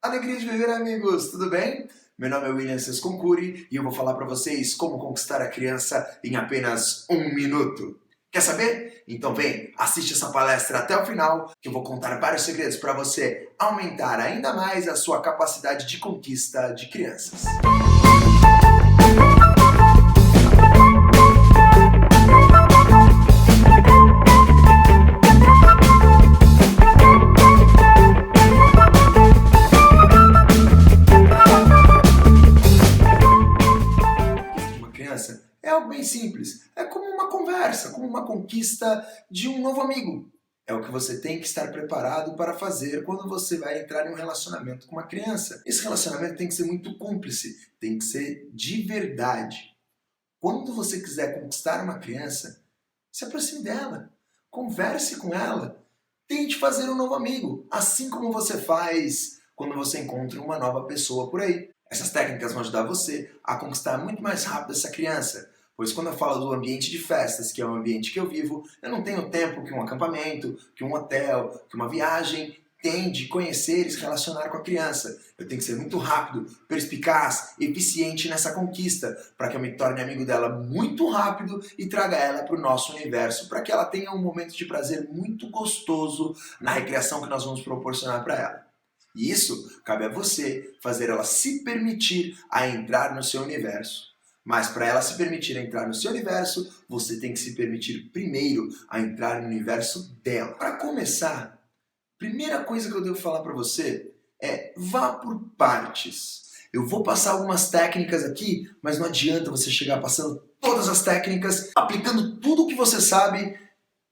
Alegria de viver, amigos! Tudo bem? Meu nome é William Sesconcuri e eu vou falar para vocês como conquistar a criança em apenas um minuto. Quer saber? Então vem, assiste essa palestra até o final que eu vou contar vários segredos para você aumentar ainda mais a sua capacidade de conquista de crianças. É algo bem simples. É como uma conversa, como uma conquista de um novo amigo. É o que você tem que estar preparado para fazer quando você vai entrar em um relacionamento com uma criança. Esse relacionamento tem que ser muito cúmplice, tem que ser de verdade. Quando você quiser conquistar uma criança, se aproxime dela, converse com ela, tente fazer um novo amigo, assim como você faz quando você encontra uma nova pessoa por aí. Essas técnicas vão ajudar você a conquistar muito mais rápido essa criança, pois quando eu falo do ambiente de festas, que é o ambiente que eu vivo, eu não tenho tempo que um acampamento, que um hotel, que uma viagem tem de conhecer e se relacionar com a criança. Eu tenho que ser muito rápido, perspicaz, eficiente nessa conquista, para que eu me torne amigo dela muito rápido e traga ela para o nosso universo, para que ela tenha um momento de prazer muito gostoso na recreação que nós vamos proporcionar para ela. E isso cabe a você fazer ela se permitir a entrar no seu universo. Mas para ela se permitir a entrar no seu universo, você tem que se permitir primeiro a entrar no universo dela. Para começar, primeira coisa que eu devo falar para você é vá por partes. Eu vou passar algumas técnicas aqui, mas não adianta você chegar passando todas as técnicas, aplicando tudo o que você sabe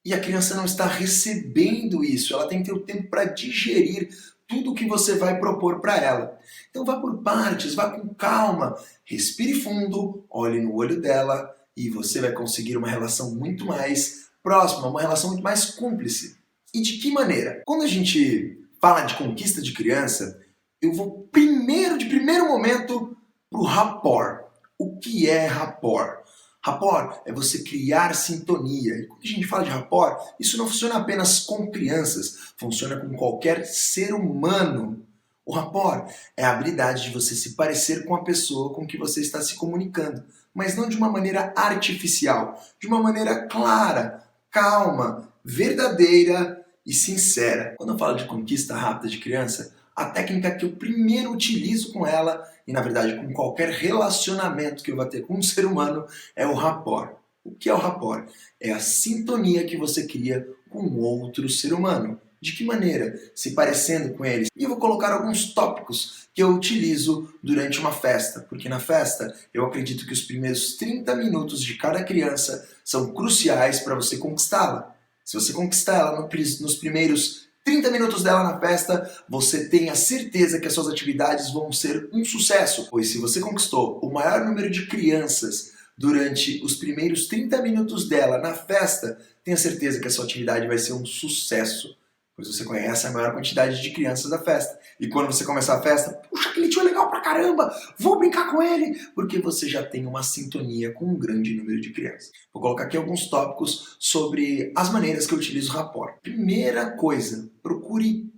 e a criança não está recebendo isso. Ela tem que ter o tempo para digerir tudo o que você vai propor para ela. Então vá por partes, vá com calma, respire fundo, olhe no olho dela e você vai conseguir uma relação muito mais próxima, uma relação muito mais cúmplice. E de que maneira? Quando a gente fala de conquista de criança, eu vou de primeiro momento, para o rapport. O que é rapport? Rapport é você criar sintonia. E quando a gente fala de rapport, isso não funciona apenas com crianças, funciona com qualquer ser humano. O rapport é a habilidade de você se parecer com a pessoa com que você está se comunicando, mas não de uma maneira artificial, de uma maneira clara, calma, verdadeira e sincera. Quando eu falo de conquista rápida de criança, a técnica que eu primeiro utilizo com ela, e na verdade com qualquer relacionamento que eu vá ter com um ser humano, é o rapport. O que é o rapport? É a sintonia que você cria com outro ser humano. De que maneira? Se parecendo com eles. E eu vou colocar alguns tópicos que eu utilizo durante uma festa, porque na festa eu acredito que os primeiros 30 minutos de cada criança são cruciais para você conquistá-la. Se você conquistar ela nos primeiros 30 minutos dela na festa, você tem a certeza que as suas atividades vão ser um sucesso, pois se você conquistou o maior número de crianças durante os primeiros 30 minutos dela na festa, tenha certeza que a sua atividade vai ser um sucesso, pois você conhece a maior quantidade de crianças da festa. E quando você começar a festa, puxa, aquele tio é legal pra caramba, vou brincar com ele, porque você já tem uma sintonia com um grande número de crianças. Vou colocar aqui alguns tópicos sobre as maneiras que eu utilizo o rapport. Primeira coisa, procure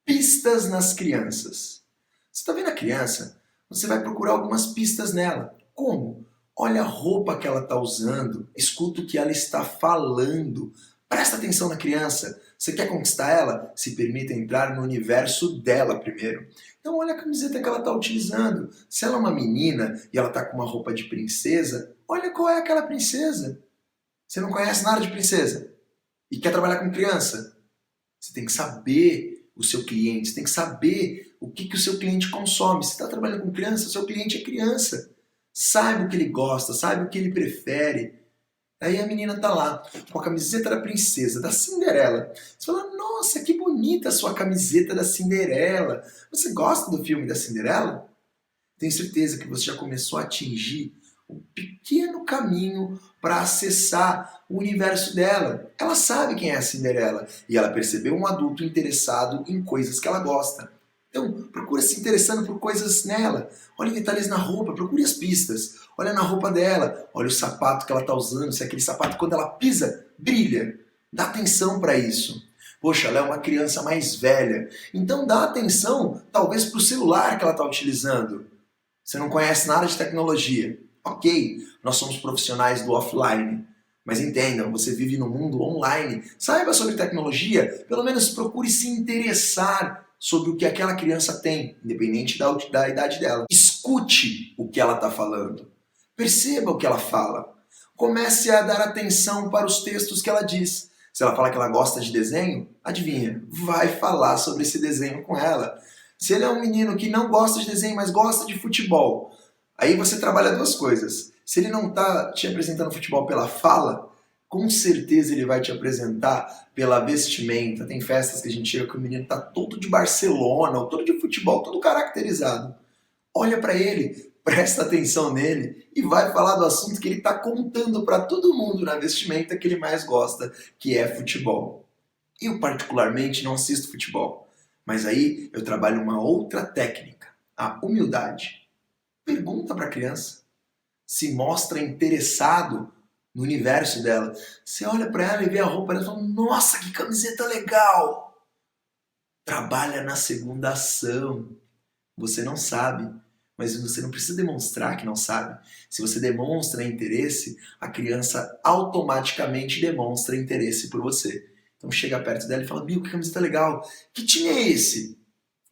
pistas nas crianças. Você está vendo a criança? Você vai procurar algumas pistas nela. Como? Olha a roupa que ela está usando, escuta o que ela está falando. Presta atenção na criança. Você quer conquistar ela? Se permita entrar no universo dela primeiro. Então olha a camiseta que ela está utilizando. Se ela é uma menina e ela está com uma roupa de princesa, olha qual é aquela princesa. Você não conhece nada de princesa e quer trabalhar com criança? Você tem que saber o seu cliente, você tem que saber o que o seu cliente consome. Se está trabalhando com criança, o seu cliente é criança. Saiba o que ele gosta, saiba o que ele prefere. Aí a menina tá lá, com a camiseta da princesa, da Cinderela. Você fala, nossa, que bonita a sua camiseta da Cinderela. Você gosta do filme da Cinderela? Tenho certeza que você já começou a atingir um pequeno caminho para acessar o universo dela. Ela sabe quem é a Cinderela e ela percebeu um adulto interessado em coisas que ela gosta. Então, procura se interessando por coisas nela. Olha detalhes na roupa, procure as pistas. Olha na roupa dela, olha o sapato que ela está usando, se aquele sapato quando ela pisa, brilha. Dá atenção para isso. Poxa, ela é uma criança mais velha. Então dá atenção, talvez, para o celular que ela está utilizando. Você não conhece nada de tecnologia. Ok, nós somos profissionais do offline. Mas entendam, você vive no mundo online. Saiba sobre tecnologia, pelo menos procure se interessar sobre o que aquela criança tem, independente da idade dela. Escute o que ela está falando. Perceba o que ela fala. Comece a dar atenção para os textos que ela diz. Se ela fala que ela gosta de desenho, adivinha, vai falar sobre esse desenho com ela. Se ele é um menino que não gosta de desenho, mas gosta de futebol, aí você trabalha duas coisas. Se ele não está te apresentando futebol pela fala, com certeza ele vai te apresentar pela vestimenta. Tem festas que a gente chega que o menino está todo de Barcelona, ou todo de futebol, todo caracterizado. Olha para ele, presta atenção nele e vai falar do assunto que ele está contando para todo mundo na vestimenta que ele mais gosta, que é futebol. Eu particularmente não assisto futebol, mas aí eu trabalho uma outra técnica, a humildade. Pergunta para a criança, se mostra interessado no universo dela. Você olha para ela e vê a roupa dela e fala, nossa, que camiseta legal! Trabalha na segunda ação. Você não sabe, mas você não precisa demonstrar que não sabe. Se você demonstra interesse, a criança automaticamente demonstra interesse por você. Então chega perto dela e fala, Bill, que camiseta legal, que time é esse?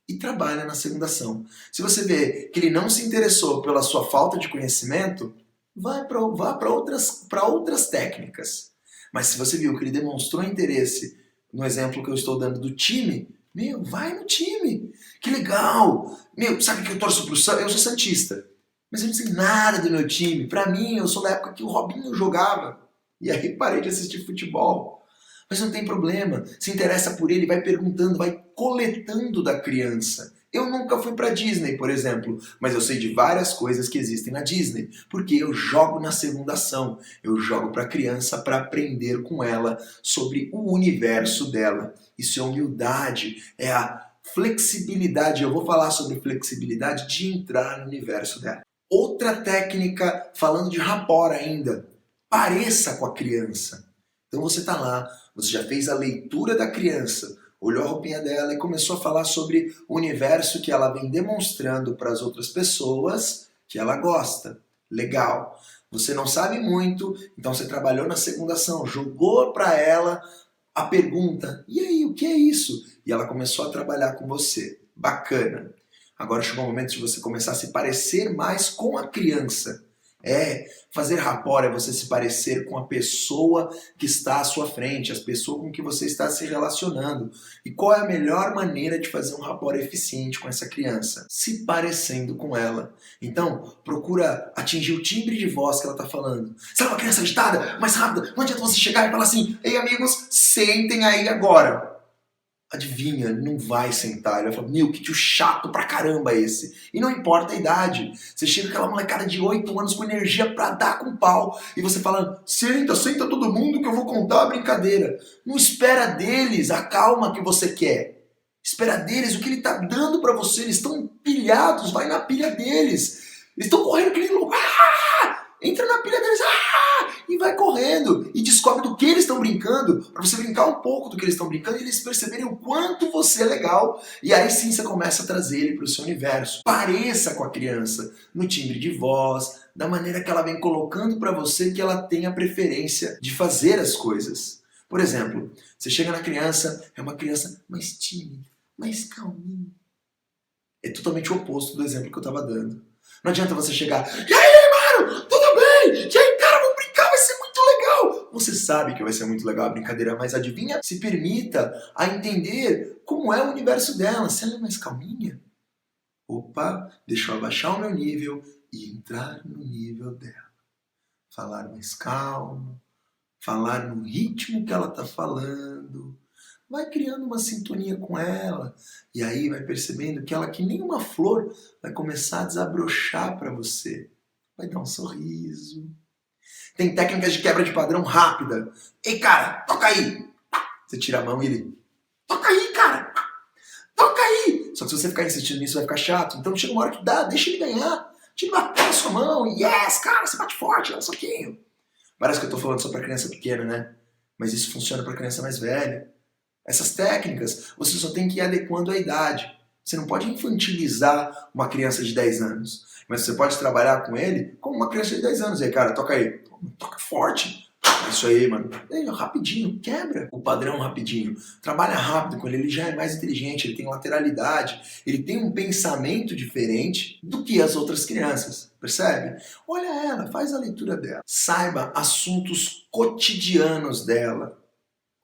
E trabalha na segunda ação. Se você vê que ele não se interessou pela sua falta de conhecimento, vá para outras técnicas. Mas se você viu que ele demonstrou interesse no exemplo que eu estou dando do time, meu, vai no time. Que legal. Meu, sabe que eu torço pro Santos? Eu sou santista. Mas eu não sei nada do meu time. Pra mim, eu sou da época que o Robinho jogava. E aí parei de assistir futebol. Mas não tem problema. Se interessa por ele, vai perguntando, vai coletando da criança. Eu nunca fui pra Disney, por exemplo, mas eu sei de várias coisas que existem na Disney, porque eu jogo na segunda ação. Eu jogo pra criança para aprender com ela sobre o universo dela. Isso é humildade, é a flexibilidade. Eu vou falar sobre flexibilidade de entrar no universo dela. Outra técnica, falando de rapport ainda, pareça com a criança. Então você está lá, você já fez a leitura da criança, olhou a roupinha dela e começou a falar sobre o universo que ela vem demonstrando para as outras pessoas que ela gosta. Legal. Você não sabe muito, então você trabalhou na segunda ação, jogou para ela a pergunta, e aí, o que é isso? E ela começou a trabalhar com você. Bacana. Agora chegou o momento de você começar a se parecer mais com a criança. Fazer rapport é você se parecer com a pessoa que está à sua frente, as pessoas com que você está se relacionando. E qual é a melhor maneira de fazer um rapport eficiente com essa criança? Se parecendo com ela. Então, procura atingir o timbre de voz que ela está falando. Se ela é uma criança agitada, mais rápida, não adianta você chegar e falar assim, ei amigos, sentem aí agora. Adivinha, não vai sentar. Ele vai falar, meu, que tio chato pra caramba esse. E não importa a idade. Você chega com aquela molecada de 8 anos com energia pra dar com pau. E você fala, senta todo mundo que eu vou contar a brincadeira. Não espera deles a calma que você quer. Espera deles o que ele tá dando pra você. Eles estão pilhados, vai na pilha deles. Eles estão correndo que nem louco. Entra na pilha deles. E vai correndo e descobre do que eles estão brincando, para você brincar um pouco do que eles estão brincando e eles perceberem o quanto você é legal. E aí sim você começa a trazer ele para o seu universo. Pareça com a criança no timbre de voz, da maneira que ela vem colocando para você que ela tem a preferência de fazer as coisas. Por exemplo, você chega na criança, é uma criança mais tímida, mais calminha. É totalmente o oposto do exemplo que eu estava dando. Não adianta você chegar, e aí, mano, tudo bem? E aí, cara, vamos brincar, vai ser muito legal. Você sabe que vai ser muito legal a brincadeira, mas adivinha? Se permita a entender como é o universo dela. Se ela é mais calminha, opa, deixa eu abaixar o meu nível e entrar no nível dela. Falar mais calmo, falar no ritmo que ela está falando. Vai criando uma sintonia com ela. E aí vai percebendo que ela, que nem uma flor, vai começar a desabrochar para você. Vai dar um sorriso. Tem técnicas de quebra de padrão rápida. Ei, cara, toca aí. Você tira a mão e ele... Toca aí, cara. Toca aí. Só que se você ficar insistindo nisso, vai ficar chato. Então chega uma hora que dá, deixa ele ganhar. Tira bater na sua mão. Yes, cara, você bate forte, dá um soquinho. Parece que eu tô falando só pra criança pequena, né? Mas isso funciona pra criança mais velha. Essas técnicas você só tem que ir adequando à idade. Você não pode infantilizar uma criança de 10 anos, mas você pode trabalhar com ele como uma criança de 10 anos. E aí, cara, toca aí. Toca forte. É isso aí, mano. Aí, rapidinho, quebra o padrão rapidinho. Trabalha rápido com ele, ele já é mais inteligente, ele tem lateralidade, ele tem um pensamento diferente do que as outras crianças, percebe? Olha ela, faz a leitura dela. Saiba assuntos cotidianos dela.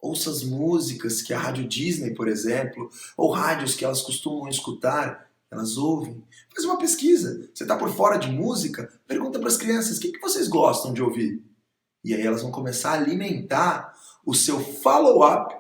Ouça as músicas que a Rádio Disney, por exemplo, ou rádios que elas costumam escutar, elas ouvem. Faz uma pesquisa. Você está por fora de música? Pergunta para as crianças, o que vocês gostam de ouvir? E aí elas vão começar a alimentar o seu follow-up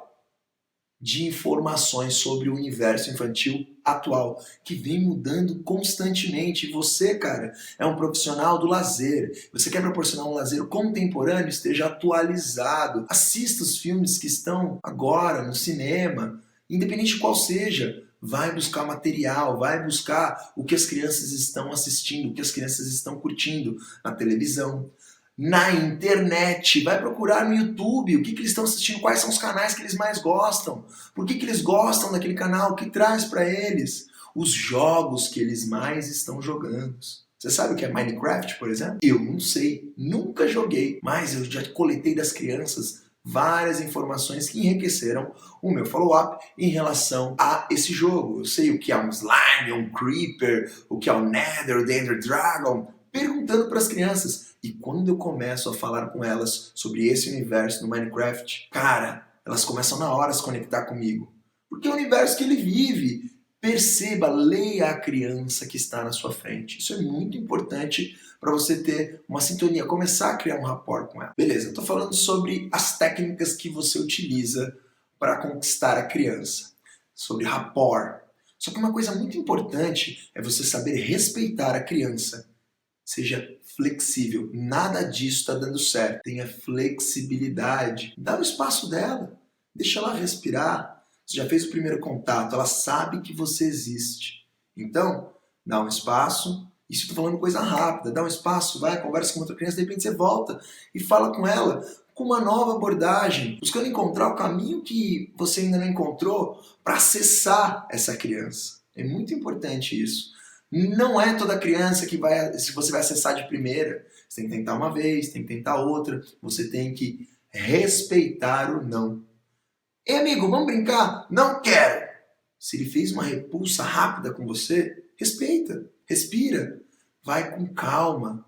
de informações sobre o universo infantil atual, que vem mudando constantemente. E você, cara, é um profissional do lazer. Você quer proporcionar um lazer contemporâneo, esteja atualizado. Assista os filmes que estão agora no cinema, independente de qual seja. Vai buscar material, vai buscar o que as crianças estão assistindo, o que as crianças estão curtindo na televisão, na internet, vai procurar no YouTube o que eles estão assistindo, quais são os canais que eles mais gostam, por que eles gostam daquele canal, o que traz para eles, os jogos que eles mais estão jogando. Você sabe o que é Minecraft, por exemplo? Eu não sei, nunca joguei, mas eu já coletei das crianças várias informações que enriqueceram o meu follow-up em relação a esse jogo. Eu sei o que é um slime, um creeper, o que é um nether, o Ender Dragon, perguntando para as crianças. E quando eu começo a falar com elas sobre esse universo no Minecraft, cara, elas começam na hora a se conectar comigo. Porque é o universo que ele vive. Perceba, leia a criança que está na sua frente. Isso é muito importante para você ter uma sintonia, começar a criar um rapport com ela. Beleza, eu estou falando sobre as técnicas que você utiliza para conquistar a criança. Sobre rapport. Só que uma coisa muito importante é você saber respeitar a criança. Seja flexível. Nada disso está dando certo. Tenha flexibilidade. Dá o espaço dela. Deixa ela respirar. Você já fez o primeiro contato. Ela sabe que você existe. Então, dá um espaço. Isso eu estou falando coisa rápida. Dá um espaço, vai, conversa com outra criança. De repente você volta e fala com ela com uma nova abordagem. Buscando encontrar o caminho que você ainda não encontrou para acessar essa criança. É muito importante isso. Não é toda criança que se você vai acessar de primeira. Você tem que tentar uma vez, tem que tentar outra. Você tem que respeitar o não. Ei, amigo, vamos brincar? Não quero. Se ele fez uma repulsa rápida com você, respeita, respira, vai com calma.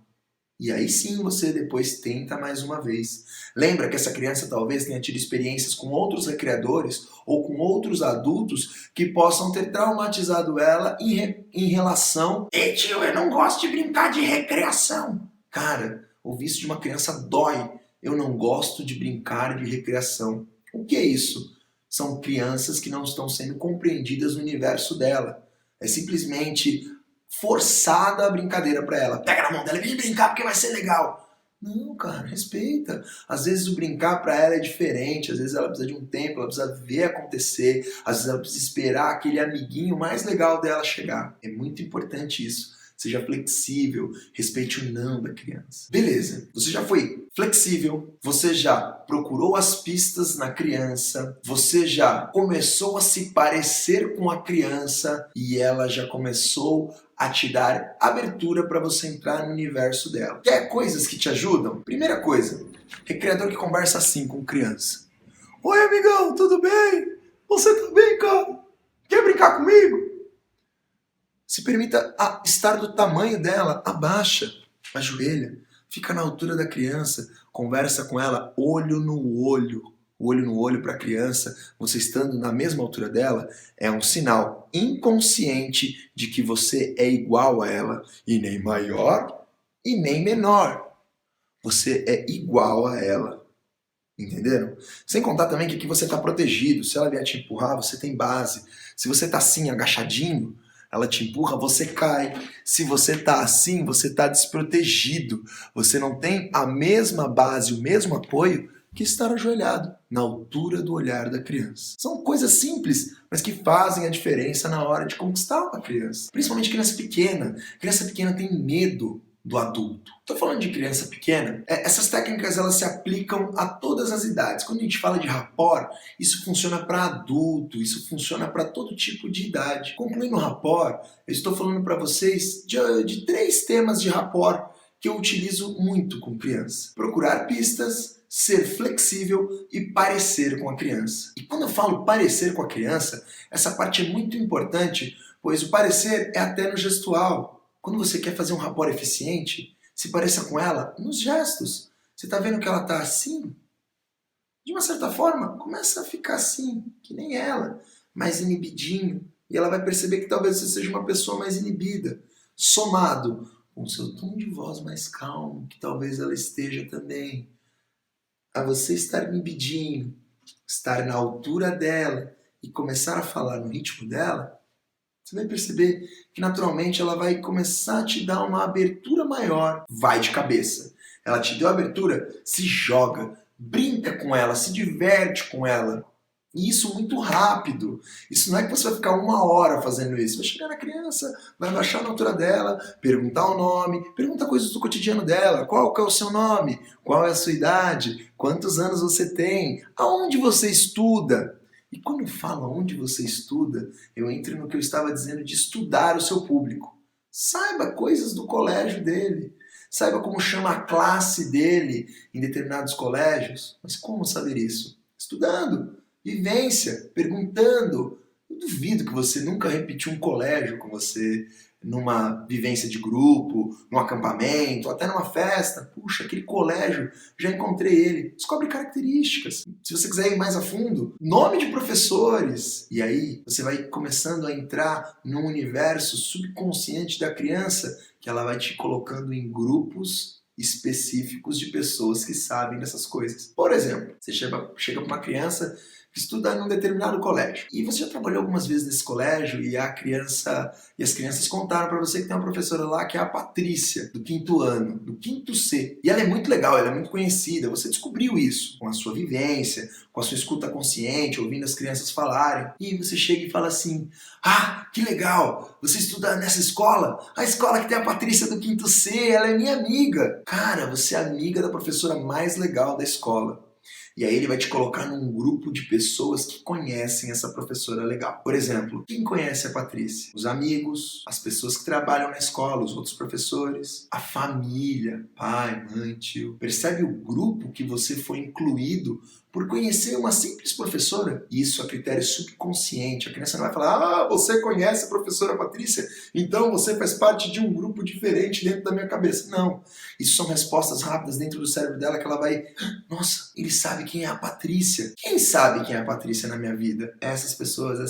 E aí sim você depois tenta mais uma vez. Lembra que essa criança talvez tenha tido experiências com outros recreadores ou com outros adultos que possam ter traumatizado ela em relação "Ei tio, eu não gosto de brincar de recreação". Cara, ouvir isso de uma criança dói. Eu não gosto de brincar de recreação. O que é isso? São crianças que não estão sendo compreendidas no universo dela. É simplesmente forçada a brincadeira para ela. Pega na mão dela e vem brincar porque vai ser legal. Não, cara, respeita. Às vezes o brincar para ela é diferente, às vezes ela precisa de um tempo, ela precisa ver acontecer, às vezes ela precisa esperar aquele amiguinho mais legal dela chegar. É muito importante isso. Seja flexível, respeite o não da criança. Beleza, você já foi flexível, você já procurou as pistas na criança, você já começou a se parecer com a criança e ela já começou a te dar abertura para você entrar no universo dela. Quer coisas que te ajudam? Primeira coisa, recreador que conversa assim com criança. Oi, amigão, tudo bem? Você tá bem, cara? Quer brincar comigo? Se permita estar do tamanho dela, abaixa, ajoelha, fica na altura da criança, conversa com ela olho no olho para a criança, você estando na mesma altura dela, é um sinal inconsciente de que você é igual a ela, e nem maior e nem menor. Você é igual a ela. Entenderam? Sem contar também que aqui você está protegido, se ela vier te empurrar, você tem base. Se você está assim, agachadinho, ela te empurra, você cai. Se você tá assim, você tá desprotegido. Você não tem a mesma base, o mesmo apoio que estar ajoelhado, na altura do olhar da criança. São coisas simples, mas que fazem a diferença na hora de conquistar uma criança. Principalmente criança pequena. Criança pequena tem medo. do adulto. Estou falando de criança pequena. Essas técnicas elas se aplicam a todas as idades. Quando a gente fala de rapport, isso funciona para adulto, isso funciona para todo tipo de idade. Concluindo o rapport, eu estou falando para vocês de 3 temas de rapport que eu utilizo muito com criança. Procurar pistas, ser flexível e parecer com a criança. E quando eu falo parecer com a criança, essa parte é muito importante, pois o parecer é até no gestual. Quando você quer fazer um rapport eficiente, se pareça com ela nos gestos. Você está vendo que ela está assim? De uma certa forma, começa a ficar assim, que nem ela, mais inibidinho. E ela vai perceber que talvez você seja uma pessoa mais inibida. Somado com o seu tom de voz mais calmo, que talvez ela esteja também. A você estar inibidinho, estar na altura dela e começar a falar no ritmo dela, você vai perceber que naturalmente ela vai começar a te dar uma abertura maior. Vai de cabeça. Ela te deu a abertura, se joga, brinca com ela, se diverte com ela. E isso muito rápido. Isso não é que você vai ficar 1 hora fazendo isso. Vai chegar na criança, vai baixar na altura dela, perguntar o nome, pergunta coisas do cotidiano dela. Qual que é o seu nome? Qual é a sua idade? Quantos anos você tem? Aonde você estuda? E quando eu falo onde você estuda, eu entro no que eu estava dizendo de estudar o seu público. Saiba coisas do colégio dele. Saiba como chama a classe dele em determinados colégios. Mas como saber isso? Estudando. Vivência, perguntando. Eu duvido que você nunca repetiu um colégio com você numa vivência de grupo, num acampamento, até numa festa. Puxa, aquele colégio, já encontrei ele. Descobre características. Se você quiser ir mais a fundo, nome de professores. E aí você vai começando a entrar num universo subconsciente da criança que ela vai te colocando em grupos específicos de pessoas que sabem dessas coisas. Por exemplo, você chega para uma criança que estuda num determinado colégio. E você já trabalhou algumas vezes nesse colégio e as crianças contaram para você que tem uma professora lá que é a Patrícia, do 5º ano, do 5º C. E ela é muito legal, ela é muito conhecida. Você descobriu isso com a sua vivência, com a sua escuta consciente, ouvindo as crianças falarem. E você chega e fala assim: ah, que legal, você estuda nessa escola? A escola que tem a Patrícia do 5º C, ela é minha amiga. Cara, você é amiga da professora mais legal da escola. E aí ele vai te colocar num grupo de pessoas que conhecem essa professora legal. Por exemplo, quem conhece a Patrícia? Os amigos, as pessoas que trabalham na escola, os outros professores, a família, pai, mãe, tio. Percebe o grupo que você foi incluído por conhecer uma simples professora? Isso a critério subconsciente. A criança não vai falar: ah, você conhece a professora Patrícia? Então você faz parte de um grupo diferente dentro da minha cabeça. Não. Isso são respostas rápidas dentro do cérebro dela que ela vai: nossa, ele sabe quem é a Patrícia. Quem sabe quem é a Patrícia na minha vida? Essas pessoas.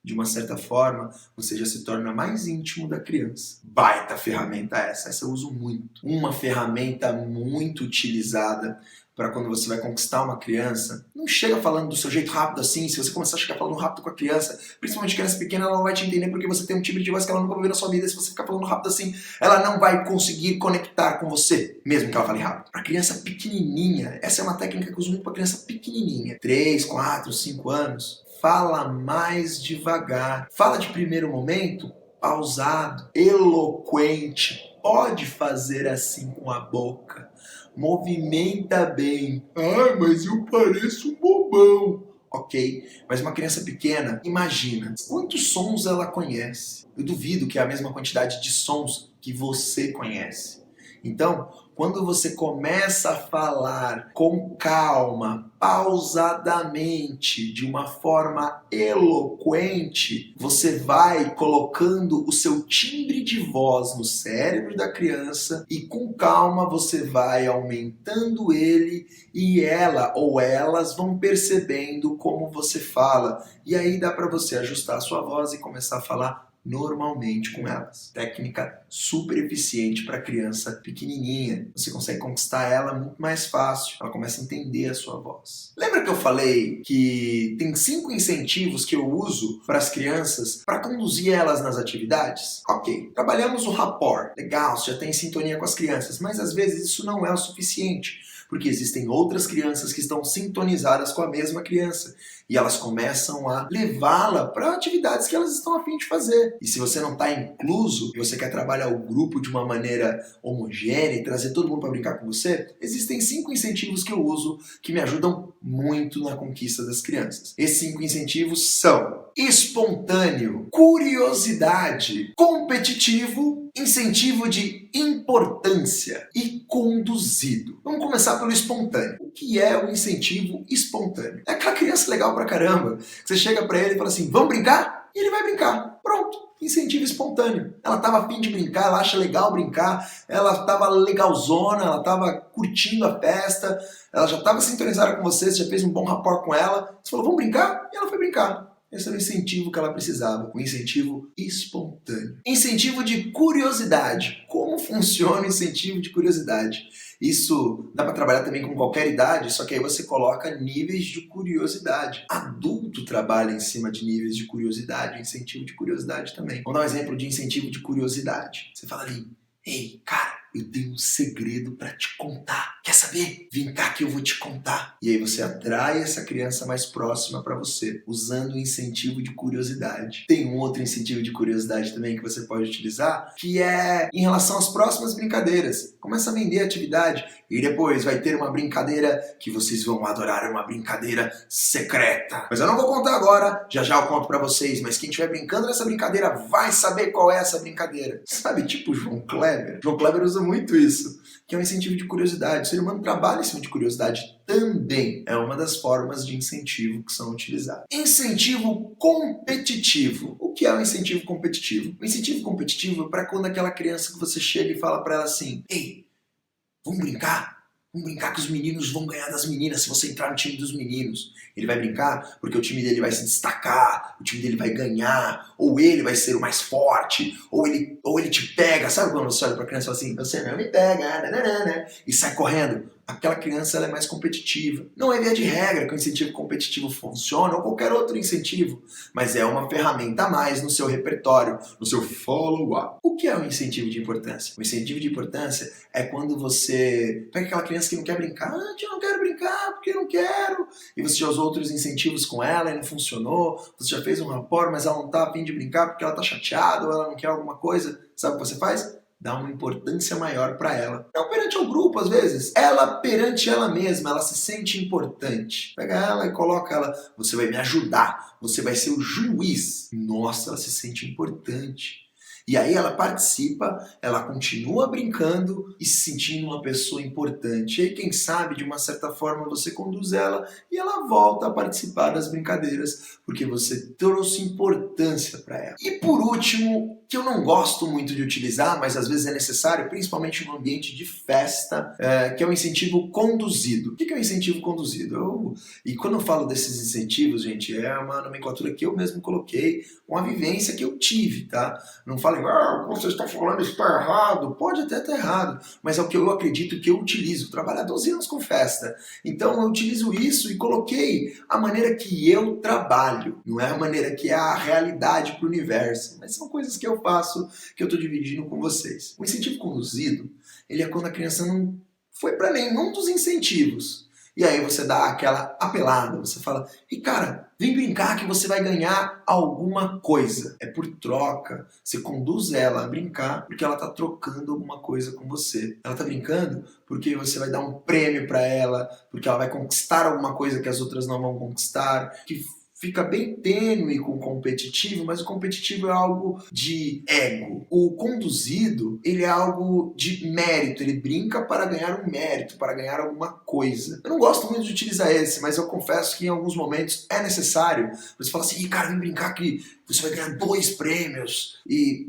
De uma certa forma, você já se torna mais íntimo da criança. Baita ferramenta essa eu uso muito. Uma ferramenta muito utilizada para quando você vai conquistar uma criança. Não chega falando do seu jeito rápido assim. Se você começar a chegar falando rápido com a criança, principalmente criança pequena, ela não vai te entender porque você tem um timbre de voz que ela nunca vai ver na sua vida. Se você ficar falando rápido assim, ela não vai conseguir conectar com você, mesmo que ela fale rápido. Para criança pequenininha, essa é uma técnica que eu uso muito para criança pequenininha, 3, 4, 5 anos. Fala mais devagar. Fala de primeiro momento pausado, eloquente. Pode fazer assim com a boca. Movimenta bem. Ah, mas eu pareço um bobão. Ok, mas uma criança pequena, imagina quantos sons ela conhece. Eu duvido que é a mesma quantidade de sons que você conhece. Então, quando você começa a falar com calma, pausadamente, de uma forma eloquente, você vai colocando o seu timbre de voz no cérebro da criança e com calma você vai aumentando ele e ela ou elas vão percebendo como você fala. E aí dá para você ajustar a sua voz e começar a falar normalmente com elas. Técnica super eficiente para criança pequenininha. Você consegue conquistar ela muito mais fácil. Ela começa a entender a sua voz. Lembra que eu falei que tem 5 incentivos que eu uso para as crianças para conduzir elas nas atividades? Ok, trabalhamos o rapport. Legal, você já tem sintonia com as crianças, mas às vezes isso não é o suficiente. porque existem outras crianças que estão sintonizadas com a mesma criança e elas começam a levá-la para atividades que elas estão a fim de fazer. E se você não está incluso e você quer trabalhar o grupo de uma maneira homogênea e trazer todo mundo para brincar com você, existem 5 incentivos que eu uso que me ajudam muito na conquista das crianças. Esses 5 incentivos são espontâneo, curiosidade, competitivo, incentivo de importância e conduzido. Vamos começar pelo espontâneo. O que é o incentivo espontâneo? É aquela criança legal pra caramba, que você chega pra ele e fala assim, vamos brincar? E ele vai brincar. Pronto. Incentivo espontâneo. Ela estava a fim de brincar, ela acha legal brincar, ela estava legalzona, ela estava curtindo a festa, ela já estava sintonizada com você já fez um bom rapport com ela, você falou, vamos brincar? E ela foi brincar. Esse era o incentivo que ela precisava, o incentivo espontâneo. Incentivo de curiosidade. Como funciona o incentivo de curiosidade? Isso dá para trabalhar também com qualquer idade, só que aí você coloca níveis de curiosidade. Adulto trabalha em cima de níveis de curiosidade, incentivo de curiosidade também. Vamos dar um exemplo de incentivo de curiosidade. Você fala ali, ei, cara, eu tenho um segredo para te contar. Quer saber? Vem cá que eu vou te contar. E aí você atrai essa criança mais próxima para você, usando o incentivo de curiosidade. Tem um outro incentivo de curiosidade também que você pode utilizar, que é em relação às próximas brincadeiras. Começa a vender a atividade e depois vai ter uma brincadeira que vocês vão adorar, uma brincadeira secreta. Mas eu não vou contar agora, já já eu conto para vocês, mas quem estiver brincando nessa brincadeira vai saber qual é essa brincadeira. Sabe, tipo o João Kleber? João Kleber usa muito isso, que é um incentivo de curiosidade. O ser humano trabalha em cima de curiosidade também. É uma das formas de incentivo que são utilizadas. Incentivo competitivo. O que é um incentivo competitivo? O incentivo competitivo é para quando aquela criança que você chega e fala para ela assim, ei, vamos brincar? Vamos brincar que os meninos vão ganhar das meninas se você entrar no time dos meninos. Ele vai brincar porque o time dele vai se destacar, o time dele vai ganhar, ou ele vai ser o mais forte, ou ele te pega. Sabe quando você olha pra criança e fala assim, você não me pega, nananana, e sai correndo? Aquela criança ela é mais competitiva. Não é via de regra que o incentivo competitivo funciona ou qualquer outro incentivo, mas é uma ferramenta a mais no seu repertório, no seu follow-up. O que é um incentivo de importância? O incentivo de importância é quando você pega aquela criança que não quer brincar, eu não quero brincar porque eu não quero, e você já usou outros incentivos com ela e não funcionou, você já fez um rapport, mas ela não está a fim de brincar porque ela está chateada ou ela não quer alguma coisa, sabe o que você faz? Dá uma importância maior para ela. Não perante ao grupo, às vezes. Ela perante ela mesma, ela se sente importante. Pega ela e coloca ela, você vai me ajudar, você vai ser o juiz. Nossa, ela se sente importante. E aí ela participa, ela continua brincando e se sentindo uma pessoa importante. E aí, quem sabe, de uma certa forma, você conduz ela e ela volta a participar das brincadeiras, porque você trouxe importância para ela. E por último, que eu não gosto muito de utilizar, mas às vezes é necessário, principalmente no ambiente de festa, que é o incentivo conduzido. O que é o incentivo conduzido? E quando eu falo desses incentivos, gente, é uma nomenclatura que eu mesmo coloquei, uma vivência que eu tive, tá? Não falem, você está falando isso está errado. Pode até estar errado, mas é o que eu acredito que eu utilizo. Trabalhar 12 anos com festa. Então eu utilizo isso e coloquei a maneira que eu trabalho. Não é a maneira que é a realidade para o universo, mas são coisas que eu faço, que eu estou dividindo com vocês. O incentivo conduzido, ele é quando a criança não foi para nenhum dos incentivos. E aí você dá aquela apelada, você fala, e cara, vem brincar que você vai ganhar alguma coisa. É por troca, você conduz ela a brincar porque ela tá trocando alguma coisa com você. Ela tá brincando porque você vai dar um prêmio para ela, porque ela vai conquistar alguma coisa que as outras não vão conquistar, que fica bem tênue com o competitivo, mas o competitivo é algo de ego. O conduzido, ele é algo de mérito, ele brinca para ganhar um mérito, para ganhar alguma coisa. Eu não gosto muito de utilizar esse, mas eu confesso que em alguns momentos é necessário. Você fala assim, cara, vem brincar que você vai ganhar 2 prêmios.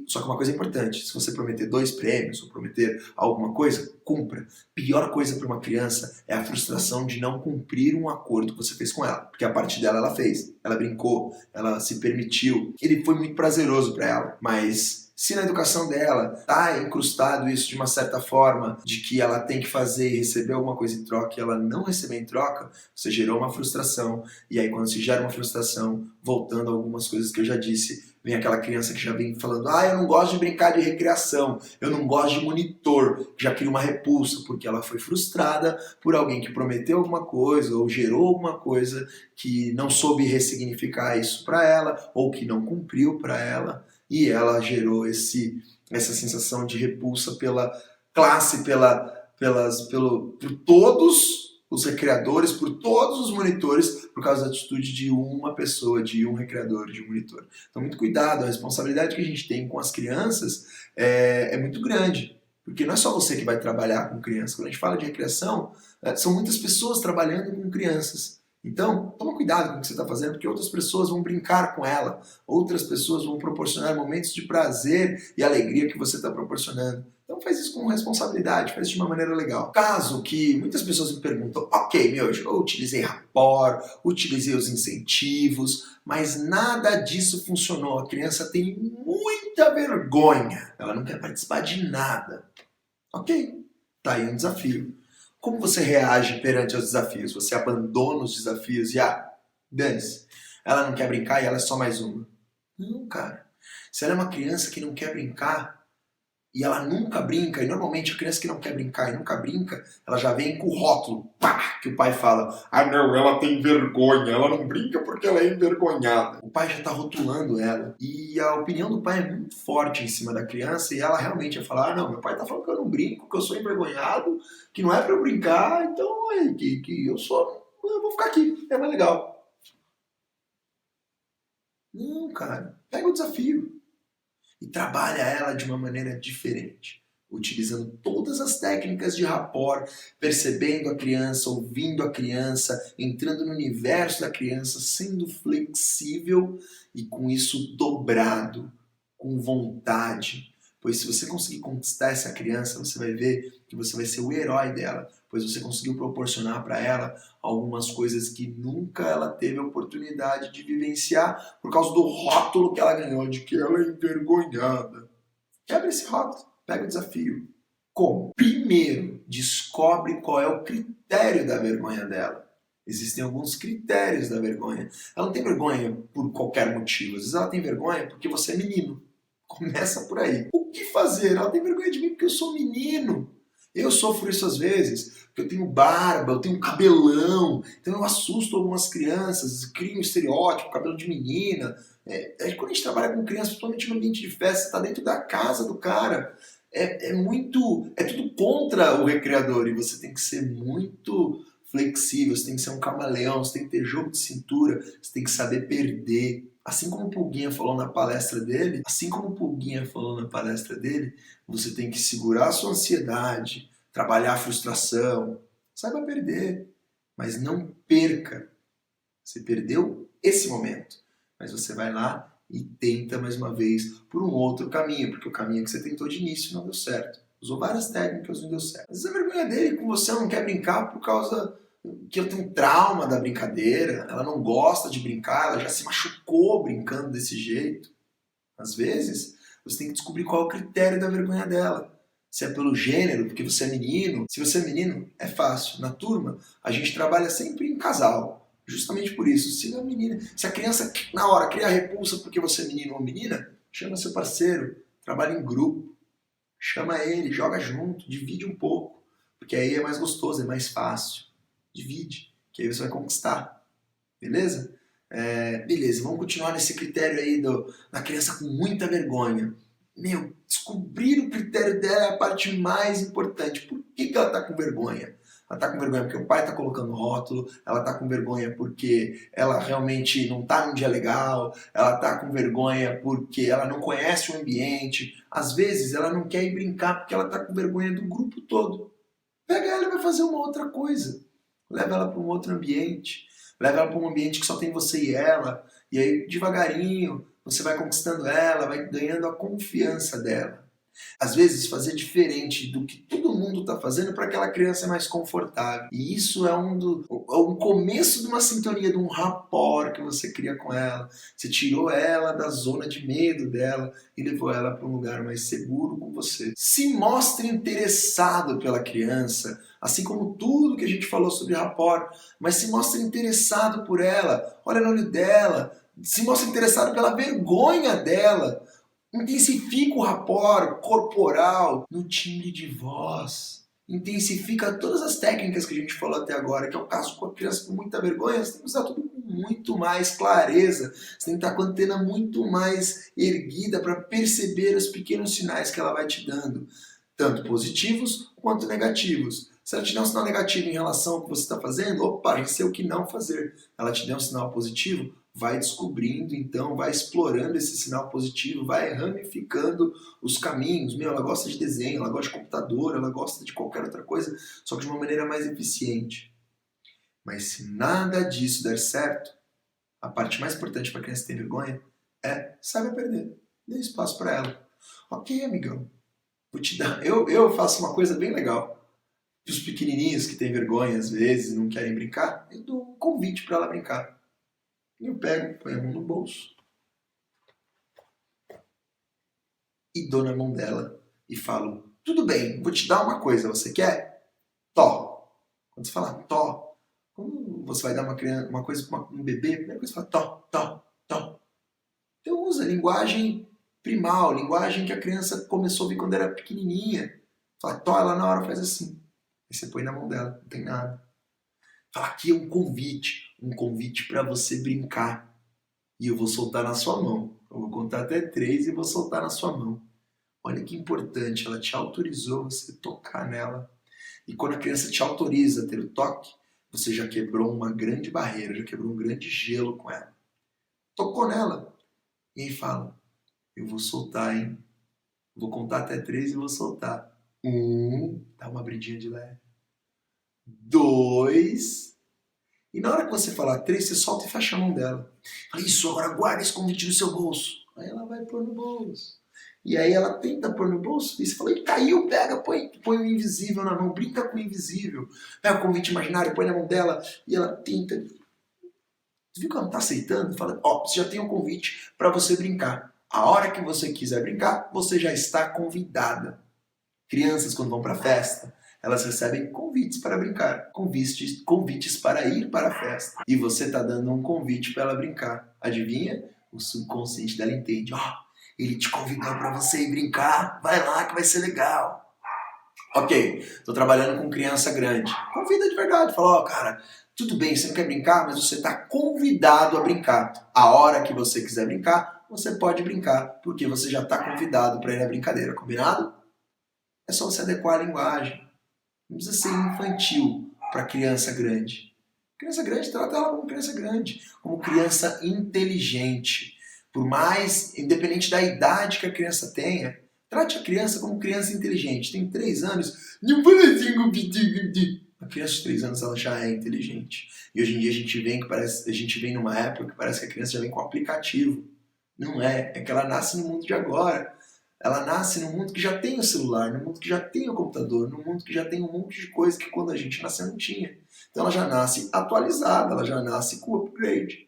Só que uma coisa importante, se você prometer 2 prêmios ou prometer alguma coisa, cumpra. Pior coisa para uma criança é a frustração de não cumprir um acordo que você fez com ela. Porque a parte dela ela fez. Ela brincou, ela se permitiu. Ele foi muito prazeroso para ela, mas Se na educação dela está incrustado isso de uma certa forma, de que ela tem que fazer e receber alguma coisa em troca e ela não receber em troca, você gerou uma frustração. E aí quando se gera uma frustração, voltando a algumas coisas que eu já disse, vem aquela criança que já vem falando, eu não gosto de brincar de recreação, eu não gosto de monitor, já cria uma repulsa, porque ela foi frustrada por alguém que prometeu alguma coisa ou gerou alguma coisa que não soube ressignificar isso para ela ou que não cumpriu para ela. E ela gerou essa sensação de repulsa pela classe, por todos os recreadores, por todos os monitores, por causa da atitude de uma pessoa, de um recreador, de um monitor. Então, muito cuidado, a responsabilidade que a gente tem com as crianças é muito grande. Porque não é só você que vai trabalhar com crianças. Quando a gente fala de recreação, são muitas pessoas trabalhando com crianças. Então, toma cuidado com o que você está fazendo, porque outras pessoas vão brincar com ela, outras pessoas vão proporcionar momentos de prazer e alegria que você está proporcionando. Então faz isso com responsabilidade, faz isso de uma maneira legal. Caso que muitas pessoas me perguntam, ok, eu utilizei rapport, utilizei os incentivos, mas nada disso funcionou. A criança tem muita vergonha, ela não quer participar de nada. Ok, tá aí um desafio. Como você reage perante os desafios? Você abandona os desafios e, dane-se, ela não quer brincar e ela é só mais uma. Não, cara. Se ela é uma criança que não quer brincar e ela nunca brinca, e normalmente a criança que não quer brincar e nunca brinca, ela já vem com o rótulo, pá, que o pai fala, não, ela tem vergonha, ela não brinca porque ela é envergonhada. O pai já está rotulando ela. E a opinião do pai é muito forte em cima da criança e ela realmente vai falar, não, meu pai está falando que eu não brinco, que eu sou envergonhado, que não é para eu brincar, então que eu vou ficar aqui, é mais legal. Não, cara, pega o desafio e trabalha ela de uma maneira diferente, utilizando todas as técnicas de rapport, percebendo a criança, ouvindo a criança, entrando no universo da criança, sendo flexível e com isso dobrado, com vontade. Pois se você conseguir conquistar essa criança, você vai ver que você vai ser o herói dela, pois você conseguiu proporcionar para ela algumas coisas que nunca ela teve a oportunidade de vivenciar por causa do rótulo que ela ganhou de que ela é envergonhada. Quebra esse rótulo, pega o desafio. Como? Primeiro, descobre qual é o critério da vergonha dela. Existem alguns critérios da vergonha. Ela não tem vergonha por qualquer motivo. Às vezes ela tem vergonha porque você é menino. Começa por aí. O que fazer? Ela tem vergonha de mim porque eu sou menino. Eu sofro isso às vezes, porque eu tenho barba, eu tenho cabelão, então eu assusto algumas crianças, crio um estereótipo, cabelo de menina. Quando a gente trabalha com criança, principalmente no ambiente de festa, você está dentro da casa do cara. É tudo contra o recreador e você tem que ser muito flexível, você tem que ser um camaleão, você tem que ter jogo de cintura, você tem que saber perder. Assim como o Pulguinha falou na palestra dele, você tem que segurar a sua ansiedade, trabalhar a frustração, saiba perder, mas não perca. Você perdeu esse momento, mas você vai lá e tenta mais uma vez por um outro caminho, porque o caminho que você tentou de início não deu certo. Usou várias técnicas, não deu certo. Às vezes a vergonha dele com você não quer brincar por causa que ela tem um trauma da brincadeira, ela não gosta de brincar, ela já se machucou brincando desse jeito. Às vezes, você tem que descobrir qual é o critério da vergonha dela. Se é pelo gênero, porque você é menino. Se você é menino, é fácil. Na turma, a gente trabalha sempre em casal. Justamente por isso. Se não é menina, se a criança, na hora, cria repulsa porque você é menino ou menina, chama seu parceiro, trabalha em grupo. Chama ele, joga junto, divide um pouco. Porque aí é mais gostoso, é mais fácil. Divide, que aí você vai conquistar. Beleza? Beleza, vamos continuar nesse critério aí da criança com muita vergonha. Descobrir o critério dela é a parte mais importante. Por que ela está com vergonha? Ela está com vergonha porque o pai está colocando rótulo, ela está com vergonha porque ela realmente não está num dia legal, ela está com vergonha porque ela não conhece o ambiente. Às vezes ela não quer ir brincar porque ela está com vergonha do grupo todo. Pega ela e vai fazer uma outra coisa. Leva ela para um outro ambiente. Leva ela para um ambiente que só tem você e ela. E aí, devagarinho, você vai conquistando ela, vai ganhando a confiança dela. Às vezes, fazer diferente do que todo mundo está fazendo para aquela criança é mais confortável. E isso é um começo de uma sintonia, de um rapport que você cria com ela. Você tirou ela da zona de medo dela e levou ela para um lugar mais seguro com você. Se mostre interessado pela criança, assim como tudo que a gente falou sobre rapport, mas se mostre interessado por ela, olha no olho dela, se mostre interessado pela vergonha dela. Intensifica o rapport corporal no timbre de voz. Intensifica todas as técnicas que a gente falou até agora, que é o caso com a criança com muita vergonha, você tem que usar tudo com muito mais clareza. Você tem que estar com a antena muito mais erguida para perceber os pequenos sinais que ela vai te dando, tanto positivos quanto negativos. Se ela te der um sinal negativo em relação ao que você está fazendo, opa, já sei o que não fazer. Ela te der um sinal positivo, vai descobrindo, então, vai explorando esse sinal positivo, vai ramificando os caminhos. Ela gosta de desenho, ela gosta de computador, ela gosta de qualquer outra coisa, só que de uma maneira mais eficiente. Mas se nada disso der certo, a parte mais importante para a criança ter vergonha é saiba perder. Dê espaço para ela. Ok, amigão, vou te dar. Eu faço uma coisa bem legal. Os pequenininhos que têm vergonha às vezes e não querem brincar, eu dou um convite para ela brincar. Eu pego, ponho a mão no bolso e dou na mão dela e falo, tudo bem, vou te dar uma coisa, você quer? Tó. Quando você fala tó, quando você vai dar uma coisa para um bebê, a primeira coisa que você fala tó, tó, tó. Então usa linguagem primal, linguagem que a criança começou a ouvir quando era pequenininha. Fala tó, ela na hora faz assim. Aí você põe na mão dela, não tem nada. Fala, aqui é um convite para você brincar. E eu vou soltar na sua mão. Eu vou contar até 3 e vou soltar na sua mão. Olha que importante, ela te autorizou você tocar nela. E quando a criança te autoriza a ter o toque, você já quebrou uma grande barreira, já quebrou um grande gelo com ela. Tocou nela. E aí fala, eu vou soltar, hein? Vou contar até 3 e vou soltar. 1, dá uma abridinha de leve. 2... E na hora que você falar 3, você solta e fecha a mão dela. Fala, isso, agora guarda esse convite no seu bolso. Aí ela vai pôr no bolso. E aí ela tenta pôr no bolso e você fala, e caiu, pega, põe o invisível na mão, brinca com o invisível. Pega o convite imaginário, põe na mão dela e ela tenta. Você viu que ela não está aceitando? Fala, você já tem um convite para você brincar. A hora que você quiser brincar, você já está convidada. Crianças, quando vão para a festa, elas recebem convites para brincar, convites para ir para a festa. E você está dando um convite para ela brincar. Adivinha? O subconsciente dela entende. Ele te convidou para você ir brincar, vai lá que vai ser legal. Ok, estou trabalhando com criança grande. Convida de verdade, fala, cara, tudo bem, você não quer brincar, mas você está convidado a brincar. A hora que você quiser brincar, você pode brincar, porque você já está convidado para ir na brincadeira, combinado? É só você adequar a linguagem. Não precisa ser infantil para criança grande. Criança grande, trata ela como criança grande, como criança inteligente. Por mais, independente da idade que a criança tenha, trate a criança como criança inteligente. Tem 3 anos, não fala assim, a criança de 3 anos ela já é inteligente. E hoje em dia a gente vem numa época que parece que a criança já vem com aplicativo. Não é, é que ela nasce no mundo de agora. Ela nasce num mundo que já tem o celular, num mundo que já tem o computador, num mundo que já tem um monte de coisa que quando a gente nasceu não tinha. Então ela já nasce atualizada, ela já nasce com upgrade.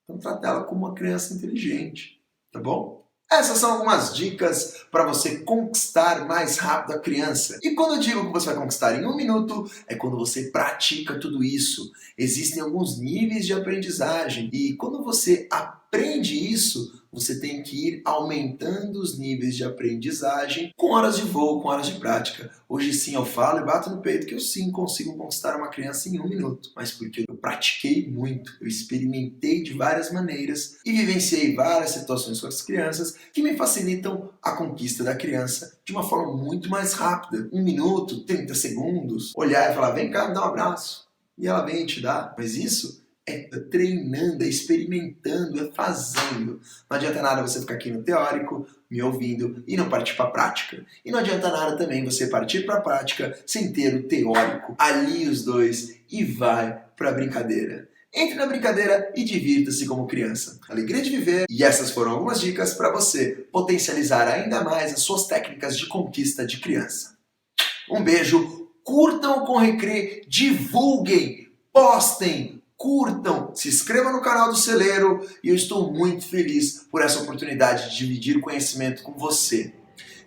Então trata ela como uma criança inteligente, tá bom? Essas são algumas dicas para você conquistar mais rápido a criança. E quando eu digo que você vai conquistar em 1 minuto, é quando você pratica tudo isso. Existem alguns níveis de aprendizagem e quando você aprende isso, você tem que ir aumentando os níveis de aprendizagem com horas de voo, com horas de prática. Hoje sim eu falo e bato no peito que eu sim consigo conquistar uma criança em 1 minuto. Mas porque eu pratiquei muito, eu experimentei de várias maneiras e vivenciei várias situações com as crianças que me facilitam a conquista da criança de uma forma muito mais rápida. 1 minuto, 30 segundos, olhar e falar, vem cá, me dá um abraço. E ela vem e te dá. Mas isso é treinando, é experimentando, é fazendo. Não adianta nada você ficar aqui no teórico, me ouvindo e não partir para a prática. E não adianta nada também você partir para a prática sem ter o teórico. Alie os dois e vai para a brincadeira. Entre na brincadeira e divirta-se como criança. Alegria de viver, e essas foram algumas dicas para você potencializar ainda mais as suas técnicas de conquista de criança. Um beijo, curtam o Conrecrê, divulguem, postem, curtam, se inscrevam no canal do Celeiro e eu estou muito feliz por essa oportunidade de dividir conhecimento com você.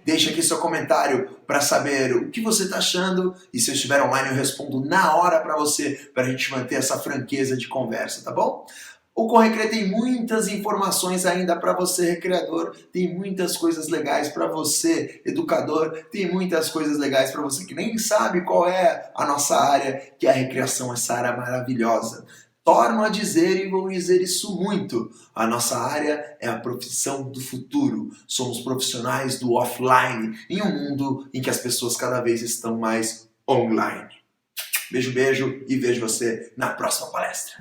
Deixe aqui seu comentário para saber o que você está achando e se eu estiver online eu respondo na hora para você, para a gente manter essa franqueza de conversa, tá bom? O Conrecrê tem muitas informações ainda para você, recreador, tem muitas coisas legais para você, educador, tem muitas coisas legais para você que nem sabe qual é a nossa área, que é a recreação, essa área maravilhosa. Torno a dizer e vou dizer isso muito. A nossa área é a profissão do futuro. Somos profissionais do offline em um mundo em que as pessoas cada vez estão mais online. Beijo, beijo e vejo você na próxima palestra.